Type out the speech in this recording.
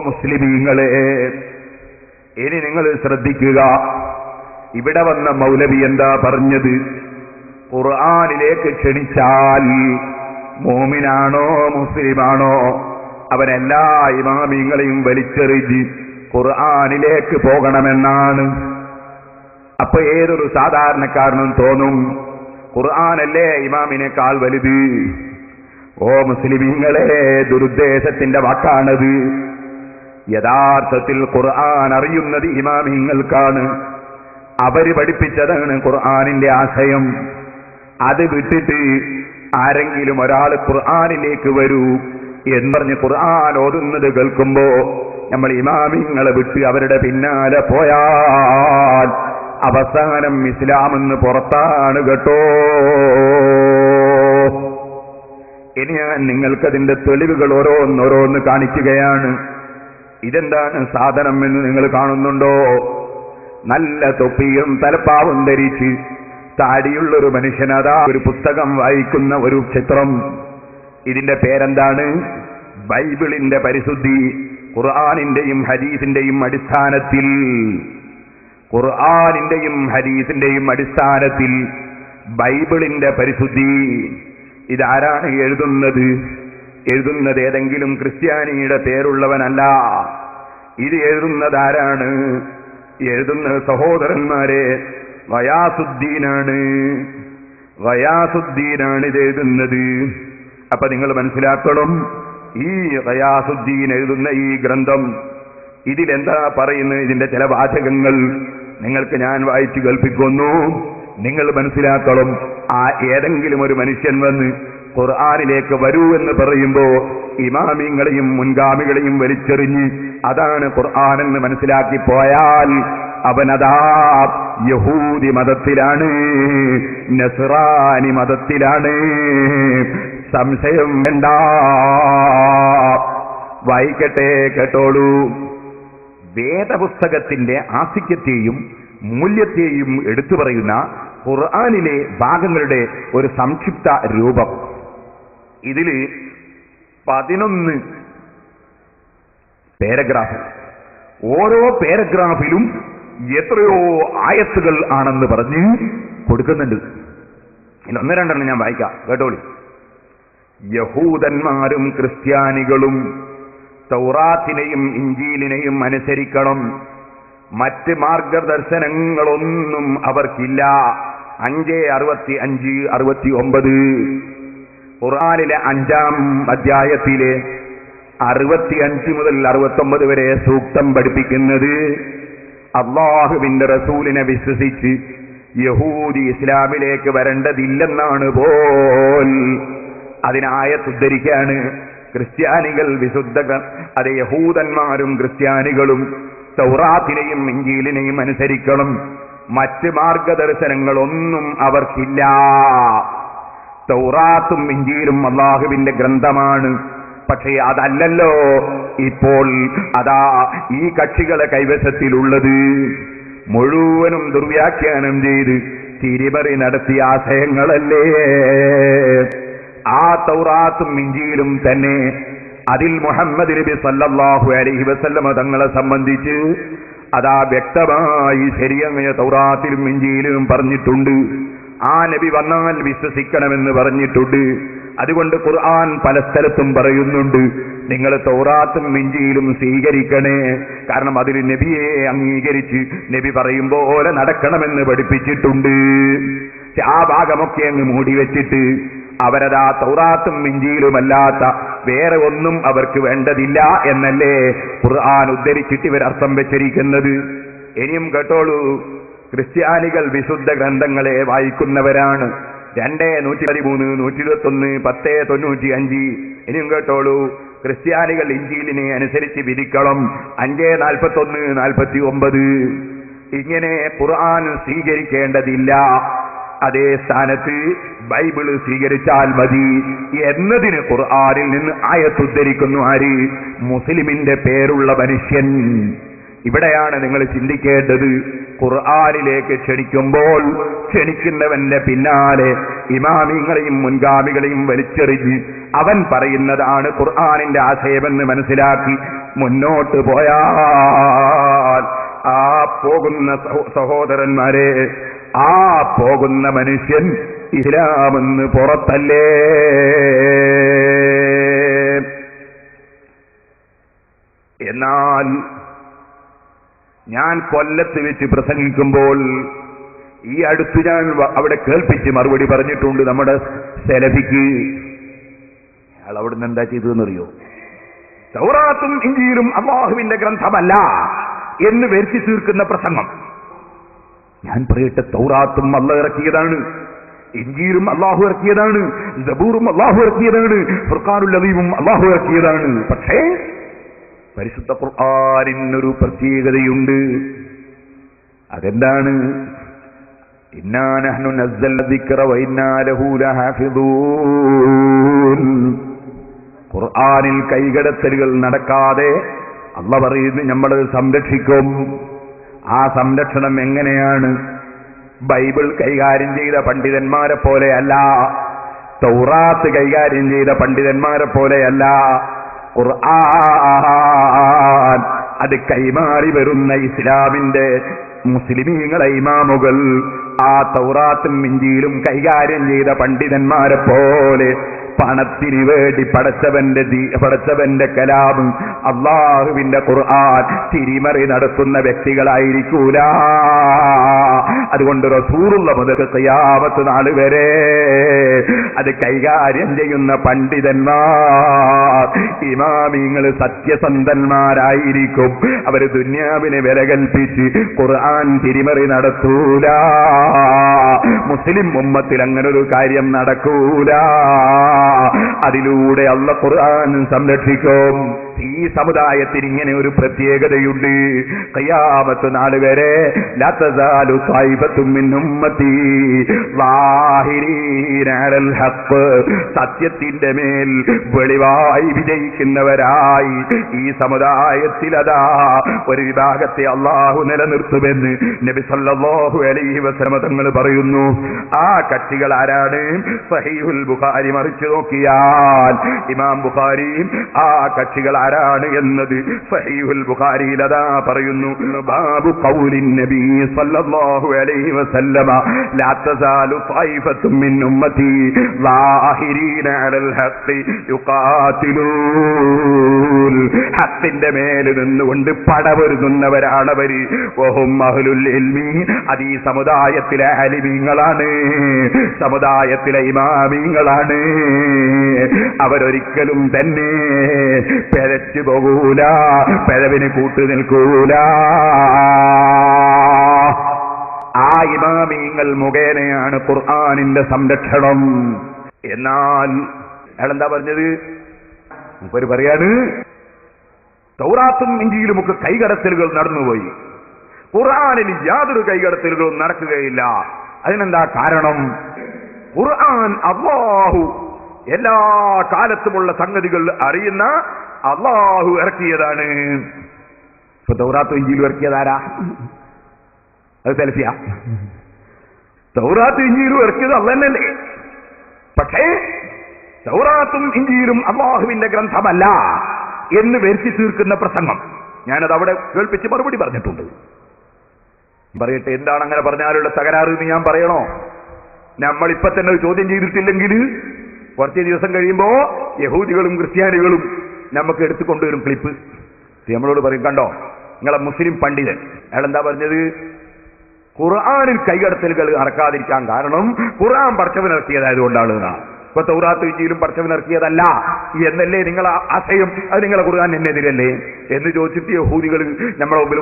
മുസ്ലിമീങ്ങളെ, ഇനി നിങ്ങൾ ശ്രദ്ധിക്കുക. ഇവിടെ വന്ന മൗലവി എന്താ പറഞ്ഞത്? ഖുർആനിലേക്ക് ക്ഷണിച്ചാൽ മോമിനാണോ മുസ്ലിമാണോ അവനെല്ലാ ഇമാമിങ്ങളെയും വലിച്ചെറിഞ്ഞ് ഖുർആനിലേക്ക് പോകണമെന്നാണ്. അപ്പൊ ഏതൊരു സാധാരണക്കാരനും തോന്നും, ഖുർആനല്ലേ ഇമാമിനേക്കാൾ വലുത്. ഓ മുസ്ലിമീങ്ങളെ, ദുരുദ്ദേശത്തിന്റെ വാക്കാണത്. യഥാർത്ഥത്തിൽ ഖുർആൻ അറിയുന്നത് ഇമാമിങ്ങൾക്കാണ്. അവര് പഠിപ്പിച്ചതാണ് ഖുർആനിന്റെ ആശയം. അത് വിട്ടിട്ട് ആരെങ്കിലും ഒരാൾ ഖുർആനിലേക്ക് വരൂ എന്ന് പറഞ്ഞ് ഖുർആൻ ഓതുന്നത് കേൾക്കുമ്പോ നമ്മൾ ഇമാമിങ്ങളെ വിട്ട് അവരുടെ പിന്നാലെ പോയാൽ അവസാനം ഇസ്ലാമെന്ന് പുറത്താണ് കേട്ടോ. ഇനി ഞാൻ നിങ്ങൾക്കതിന്റെ തെളിവുകൾ ഓരോന്നോരോന്ന് കാണിക്കുകയാണ്. ഇതെന്താണ് സാധനം എന്ന് നിങ്ങൾ കാണുന്നുണ്ടോ? നല്ല തൊപ്പിയും തലപ്പാവും ധരിച്ച് താടിയുള്ളൊരു മനുഷ്യനതാ ഒരു പുസ്തകം വായിക്കുന്ന ഒരു ചിത്രം. ഇതിന്റെ പേരെന്താണ്? ബൈബിളിന്റെ പരിശുദ്ധി. ഖുർആനിന്റെയും ഹദീസിന്റെയും അടിസ്ഥാനത്തിൽ, ഖുർആനിന്റെയും ഹദീസിന്റെയും അടിസ്ഥാനത്തിൽ ബൈബിളിന്റെ പരിശുദ്ധി. ഇതാരാണ് എഴുതുന്നത്? എഴുതുന്നത് ഏതെങ്കിലും ക്രിസ്ത്യാനിയുടെ പേരുള്ളവനല്ല. ഇത് എഴുതുന്നതാരാണ്? എഴുതുന്നത് സഹോദരന്മാരെ ഗയാസുദ്ദീനാണ്. ഗയാസുദ്ദീനാണ് ഇത് എഴുതുന്നത്. അപ്പൊ നിങ്ങൾ മനസ്സിലാക്കണം, ഈ ഗയാസുദ്ദീൻ എഴുതുന്ന ഈ ഗ്രന്ഥം ഇതിലെന്താ പറയുന്നത്? ഇതിന്റെ ചില വാചകങ്ങൾ നിങ്ങൾക്ക് ഞാൻ വായിച്ചു കേൾപ്പിക്കുന്നു. നിങ്ങൾ മനസ്സിലാക്കണം. ആ ഏതെങ്കിലും ഒരു മനുഷ്യൻ വന്ന് ഖുർആനിലേക്ക് വരൂ എന്ന് പറയുമ്പോ ഇമാമിങ്ങളെയും മുൻഗാമികളെയും വലിച്ചെറിഞ്ഞ് അതാണ് ഖുർആൻ എന്ന് മനസ്സിലാക്കി പോയാൽ അവനതാ യഹൂദി മതത്തിലാണ്, നസ്റാനി മതത്തിലാണ്. സംശയം വേണ്ട. വായിക്കട്ടെ, കേട്ടോളൂ. വേദപുസ്തകത്തിന്റെ ആസിക്യത്തെയും മൂല്യത്തെയും എടുത്തു പറയുന്ന ഖുർആനിലെ ഭാഗങ്ങളുടെ ഒരു സംക്ഷിപ്ത രൂപം. ഇതില് 11 പാരഗ്രാഫ്. ഓരോ പാരഗ്രാഫിലും എത്രയോ ആയത്തുകൾ ആണെന്ന് പറഞ്ഞ് കൊടുക്കുന്നുണ്ട്. ഇനി 1-2 ഞാൻ വായിക്കാം, കേട്ടോളി. യഹൂദന്മാരും ക്രിസ്ത്യാനികളും തൗറാത്തിനെയും ഇഞ്ചീലിനെയും അനുസരിക്കണം. മറ്റ് മാർഗദർശനങ്ങളൊന്നും അവർക്കില്ല. 5:65-69 ഖുർആനിലെ 5-ാം അധ്യായത്തിലെ 65 മുതൽ 69 വരെ സൂക്തം പഠിപ്പിക്കുന്നത് അല്ലാഹുവിന്റെ റസൂലിനെ വിശ്വസിച്ച് യഹൂദി ഇസ്ലാമിലേക്ക് വരേണ്ടതില്ലെന്നാണ് പോൽ. അതിനായത്തുദ്ധരിക്കാണ്. ക്രിസ്ത്യാനികൾ അത് യഹൂദന്മാരും ക്രിസ്ത്യാനികളും തൗറാത്തിനെയും ഇഞ്ചീലിനെയും അനുസരിക്കണം. മറ്റ് മാർഗദർശനങ്ങളൊന്നും അവർക്കില്ല. തൗറാത്തും ഇഞ്ചീലും അല്ലാഹുവിന്റെ ഗ്രന്ഥമാണ്. പക്ഷേ അതല്ലല്ലോ ഇപ്പോൾ അതാ ഈ കക്ഷികളെ കൈവശത്തിലുള്ളത്. മുഴുവനും ദുർവ്യാഖ്യാനം ചെയ്ത് തിരിമറി നടത്തിയ ആശയങ്ങളല്ലേ. ആ തൗറാത്തും ഇഞ്ചീലും തന്നെ അതിൽ മുഹമ്മദ് നബി സല്ലല്ലാഹു അലൈഹി വസല്ലമ തങ്ങളെ സംബന്ധിച്ച് അതാ വ്യക്തമായി ശരിയായ തൗറാത്തിലും ഇഞ്ചീലിലും പറഞ്ഞിട്ടുണ്ട്. ആ നബി വന്നാൽ വിശ്വസിക്കണമെന്ന് പറഞ്ഞിട്ടുണ്ട്. അതുകൊണ്ട് ഖുർആൻ പല സ്ഥലത്തും പറയുന്നുണ്ട്, നിങ്ങൾ തൗറാത്തും ഇഞ്ചീലും സ്വീകരിക്കണേ. കാരണം അതിൽ നബിയെ അംഗീകരിച്ച് നബി പറയും പോലെ നടക്കണമെന്ന് പഠിപ്പിച്ചിട്ടുണ്ട്. ആ ഭാഗമൊക്കെ അങ്ങ് മൂടി വെച്ചിട്ട് അവരതാ തൗറാത്തും ഇഞ്ചീലുമല്ലാത്ത വേറെ ഒന്നും അവർക്ക് വേണ്ടതില്ല എന്നല്ലേ ഖുർആൻ ഉദ്ധരിച്ചിട്ട് ഇവരർത്ഥം വെച്ചിരിക്കുന്നത്. ഇനിയും കേട്ടോളൂ. ക്രിസ്ത്യാനികൾ വിശുദ്ധ ഗ്രന്ഥങ്ങളെ വായിക്കുന്നവരാണ്. 2:113, 121, 10:95. ഇനിയും കേട്ടോളൂ. ക്രിസ്ത്യാനികൾ ഇഞ്ചീലിനെ അനുസരിച്ച് വിധിക്കണം. 5:41, 49. ഇങ്ങനെ ഖുർആൻ സ്വീകരിക്കേണ്ടതില്ല. അതേ സ്ഥാനത്ത് ബൈബിള് സ്വീകരിച്ചാൽ മതി എന്നതിന് ഖുർആനിൽ നിന്ന് ആയത്തുദ്ധരിക്കുന്നു. ആര്? മുസ്ലിമിന്റെ പേരുള്ള മനുഷ്യൻ. ഇവിടെയാണ് നിങ്ങൾ ചിന്തിക്കേണ്ടത്. ഖുർആനിലേക്ക് ക്ഷണിക്കുമ്പോൾ ക്ഷണിക്കുന്നവന്റെ പിന്നാലെ ഇമാമിങ്ങളെയും മുൻഗാമികളെയും വലിച്ചെറിഞ്ഞ് അവൻ പറയുന്നതാണ് ഖുർആനിന്റെ ആശയമെന്ന് മനസ്സിലാക്കി മുന്നോട്ട് പോയാൽ ആ പോകുന്ന സഹോദരന്മാരെ, ആ പോകുന്ന മനുഷ്യൻ ഇസ്ലാമെന്ന് പുറത്തല്ലേ? എന്നാൽ ഞാൻ കൊല്ലത്ത് വെച്ച് പ്രസംഗിക്കുമ്പോൾ ഈ അടുത്ത് ഞാൻ അവിടെ കേൾപ്പിച്ച് മറുപടി പറഞ്ഞിട്ടുണ്ട് നമ്മുടെ സെലഫിക്ക്. അയാൾ അവിടുന്ന് എന്താ ചെയ്തതെന്നറിയോ? തൗറാത്തും ഇഞ്ചീലും അല്ലാഹുവിന്റെ ഗ്രന്ഥമല്ല എന്ന് വരുത്തി തീർക്കുന്ന പ്രസംഗം. ഞാൻ പറയട്ടെ, തൗറാത്തും അല്ലാഹു ഇറക്കിയതാണ്, ഇഞ്ചീലും അല്ലാഹു ഇറക്കിയതാണ്, സബൂറും അല്ലാഹു ഇറക്കിയതാണ്, ഫുർഖാനുൽ അദീമും അല്ലാഹു ഇറക്കിയതാണ്. പക്ഷേ പരിശുദ്ധ ഖുർആനിനൊരു പ്രത്യേകതയുണ്ട്. അതെന്താണ്? ഇന്നാ നഹ്നു നസ്സൽന ദിക്റ വ ഇന്നാ ലഹു ലഹാഫിദൂൻ. ഖുർആനിൽ കൈകടത്തലുകൾ നടക്കാതെ അല്ലാഹു പറയുന്നു നമ്മൾ സംരക്ഷിക്കും. ആ സംരക്ഷണം എങ്ങനെയാണ്? ബൈബിൾ കൈകാര്യം ചെയ്ത പണ്ഡിതന്മാരെ പോലെയല്ല, തൗറാത്ത് കൈകാര്യം ചെയ്ത പണ്ഡിതന്മാരെ പോലെയല്ല. ഖുർആൻ അത് കൈമാറി വരുന്ന ഇസ്ലാമിന്റെ മുസ്ലിമീങ്ങളെ ഇമാമുകൾ ആ തൗറാത്തും ഇഞ്ചീലും കൈകാര്യം ചെയ്ത പണ്ഡിതന്മാരെ പോലെ പണത്തിന് വേണ്ടി പടച്ചവന്റെ കലാം അല്ലാഹുവിന്റെ ഖുർആൻ തിരിമറി നടത്തുന്ന വ്യക്തികളായിരിക്കൂല. അതുകൊണ്ട് റസൂലുള്ള മുതൽ ഖിയാമത്ത് നാൾ വരെ അത് കൈകാര്യം ചെയ്യുന്ന പണ്ഡിതന്മാർ, ഇമാമിങ്ങൾ സത്യസന്ധന്മാരായിരിക്കും. അവർ ദുന്യാവിനെ വില കൽപ്പിച്ച് ഖുർആൻ തിരിമറി നടത്തൂല. മുസ്ലിം ഉമ്മത്തിൽ അങ്ങനൊരു കാര്യം നടക്കൂല. അതിലൂടെ അല്ലാഹു ഖുർആൻ സംരക്ഷിക്കും. ഈ സമുദായത്തിന് ഇങ്ങനെ ഒരു പ്രത്യേകതയുണ്ട്. ഖിയാമത്ത് നാൾ വരെ ലാ തസാലു ത്വായിഫത്തും മിൻ ഉമ്മത്തി ളാഹിരീന അലൽ ഹഖ്, സത്യത്തിന്റെ മേൽ വെളിവായി വിജയിക്കുന്നവരായി ഈ സമുദായത്തിൽ അതാ ഒരു വിഭാഗത്തെ അല്ലാഹു നിലനിർത്തുമെന്ന് നബി സല്ലല്ലാഹു അലൈഹി വസല്ലം തങ്ങൾ പറയുന്നു. ആ കക്ഷികൾ ആരാണ്? സഹീഹുൽ ബുഖാരി മറിച്ചു നോക്കിയാൽ ഇമാം ബുഖാരി ആ കക്ഷികൾ ആരാണ് എന്നത് സഹീഹുൽ ബുഖാരിയിൽ അതാ പറയുന്നു. ബാബു ഖൗലിൻ നബി സല്ലല്ലാഹു അലൈഹി വസല്ലമ ലാ തസാലു ത്വായിഫത്തും മിൻ ഉമ്മത്തി ളാഹിരീന അലൽ ഹഖ് യുഖാതിലൂൻ. ഹഖിന്റെ മേൽ നിന്നുകൊണ്ട് പടവരുന്നവരാണവര്. വഹും അഹ്ലുൽ ഇൽമി, അത് ഈ സമുദായത്തിലെ ആലിമീങ്ങളാണ്, സമുദായത്തിലെ ഇമാമീങ്ങളാണ്. അവരൊരിക്കലും തന്നെ പിഴച്ചു പോകൂല, പിഴവിന് കൂട്ടു നിൽക്കൂല. ആ ഇമാമീങ്ങൾ മുഖേനയാണ് ഖുർആനിന്റെ സംരക്ഷണം. എന്നാൽ അയാളെന്താ പറഞ്ഞത്? മുപ്പര് പറയാണ്, തൗറാത്തും ഇഞ്ചീലുമൊക്കെ കൈകടത്തലുകൾ നടന്നുപോയി, ഖുർആനിൽ യാതൊരു കൈകടത്തലുകളും നടക്കുകയില്ല. അതിനെന്താ കാരണം? ഖുർആൻ അല്ലാഹു എല്ലാ കാലത്തുമുള്ള സംഗതികൾ അറിയുന്ന അല്ലാഹു ഇറക്കിയതാണ്. ഇപ്പൊ തൗറാത്തും ഇഞ്ചീലും ഇറക്കിയതാരാ? അത് സെൽഫിയാ? തൗറാത്തും ഇഞ്ചീലും ഇറക്കിയത് അല്ലാഹുവല്ലേ. പക്ഷേ തൗറാത്തും ഇഞ്ചീലും അല്ലാഹുവിന്റെ ഗ്രന്ഥമല്ല എന്ന് വരുത്തി തീർക്കുന്ന പ്രസംഗം ഞാനത് അവിടെ കേൾപ്പിച്ച് മറുപടി പറഞ്ഞിട്ടുണ്ട്. പറയട്ടെ, എന്താണ് അങ്ങനെ പറഞ്ഞാലുള്ള തകരാറ് എന്ന് ഞാൻ പറയണോ? നമ്മളിപ്പോ തന്നെ ഒരു ചോദ്യം ചെയ്തിട്ടില്ലെങ്കിൽ കുറച്ച് ദിവസം കഴിയുമ്പോ യഹൂദികളും ക്രിസ്ത്യാനികളും നമുക്ക് എടുത്തുകൊണ്ടുവരും ക്ലിപ്പ്. നമ്മളോട് പറയും, കണ്ടോ നിങ്ങളെ മുസ്ലിം പണ്ഡിതൻ അയാളെന്താ പറഞ്ഞത്? ഖുർആനിൽ കൈകടത്തലുകൾ നടക്കാതിരിക്കാൻ കാരണം ഖുർആൻ പടച്ചവനിറക്കിയതായതുകൊണ്ടാണ്. ഇപ്പൊ തൗറാത്ത് ഇഞ്ചീലും പടച്ചവനിറക്കിയതല്ല എന്നല്ലേ നിങ്ങളെ ആശയം? അത് നിങ്ങളെ ഖുർആൻ എന്നെതിരല്ലേ എന്ന് ചോദിച്ചിട്ട് യഹൂദികൾ നമ്മളെ മുമ്പിൽ